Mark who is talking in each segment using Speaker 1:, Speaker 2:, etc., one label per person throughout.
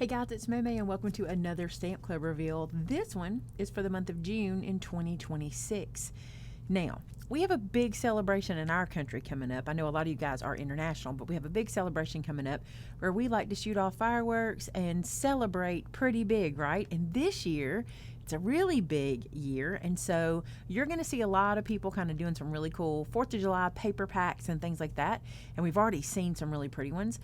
Speaker 1: Hey guys, it's Maymay and welcome to another Stamp Club reveal. This one is for the month of June in 2026. Now, we have a big celebration in our country coming up. I know a lot of you guys are international, but we have a big celebration coming up where we like to shoot off fireworks and celebrate pretty big, right? And this year, it's a really big year, and so you're going to see a lot of people kind of doing some really cool 4th of July paper packs and things like that, and we've already seen some really pretty ones.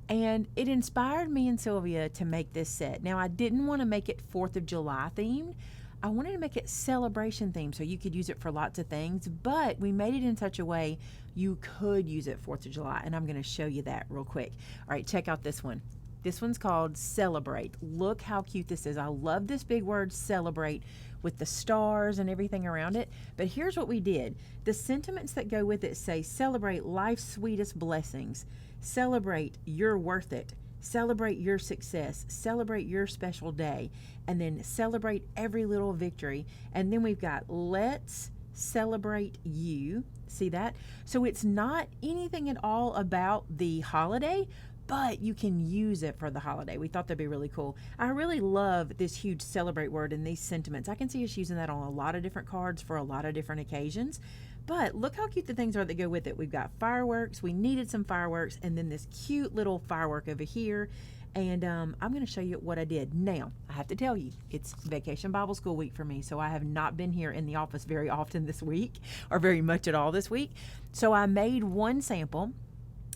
Speaker 1: And it inspired me and Sylvia to make this set. Now, I didn't want to make it 4th of July themed. I wanted to make it celebration themed so you could use it for lots of things, but we made it in such a way you could use it 4th of July, and I'm going to show you that real quick. All right, check out this one. This one's called Celebrate. Look how cute this is. I love this big word, celebrate, with the stars and everything around it. But here's what we did. The sentiments that go with it say, celebrate life's sweetest blessings. Celebrate you're worth it. Celebrate your success. Celebrate your special day. And then celebrate every little victory. And then we've got let's celebrate you. See that? So it's not anything at all about the holiday, but you can use it for the holiday. We thought that'd be really cool. I really love this huge celebrate word and these sentiments. I can see us using that on a lot of different cards for a lot of different occasions. But look how cute the things are that go with it. We've got fireworks. We needed some fireworks, and then this cute little firework over here. And I'm going to show you what I did. Now, I have to tell you, it's Vacation Bible School week for me, so I have not been here in the office very often this week, or very much at all this week. So I made one sample.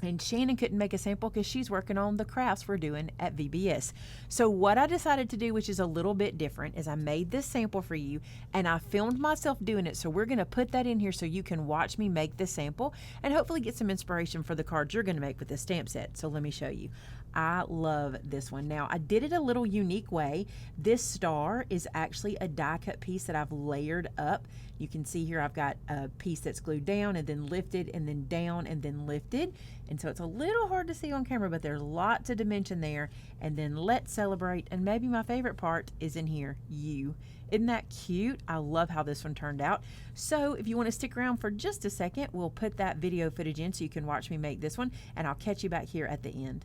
Speaker 1: And Shannon couldn't make a sample because she's working on the crafts we're doing at VBS. So what I decided to do, which is a little bit different, is I made this sample for you and I filmed myself doing it. So we're going to put that in here so you can watch me make this sample and hopefully get some inspiration for the cards you're going to make with this stamp set. So let me show you. I love this one. Now, I did it a little unique way. This star is actually a die cut piece that I've layered up. You can see here I've got a piece that's glued down and then lifted and then down and then lifted. And so it's a little hard to see on camera, but there's lots of dimension there. And then let's celebrate. And maybe my favorite part is in here, you. Isn't that cute? I love how this one turned out. So if you want to stick around for just a second, we'll put that video footage in so you can watch me make this one, and I'll catch you back here at the end.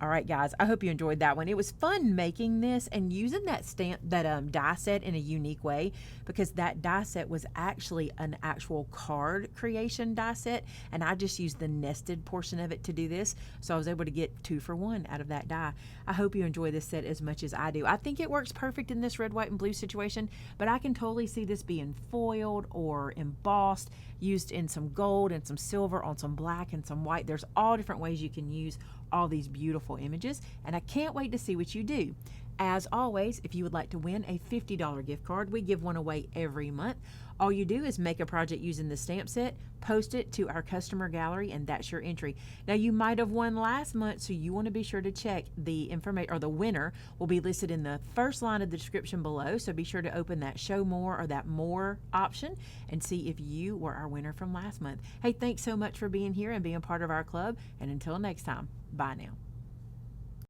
Speaker 1: All right, guys, I hope you enjoyed that one. It was fun making this and using that die set in a unique way, because that die set was actually an actual card creation die set, and I just used the nested portion of it to do this, so I was able to get 2 for 1 out of that die. I hope you enjoy this set as much as I do. I think it works perfect in this red, white, and blue situation, but I can totally see this being foiled or embossed, used in some gold and some silver, on some black and some white. There's all different ways you can use all these beautiful images, and I can't wait to see what you do. As always, if you would like to win a $50 gift card, we give one away every month. All you do is make a project using the stamp set, post it to our customer gallery, and that's your entry. Now, you might have won last month, so you want to be sure to check the information, or the winner will be listed in the first line of the description below, so be sure to open that show more or that more option and see if you were our winner from last month. Hey, thanks so much for being here and being part of our club, and until next time, bye now.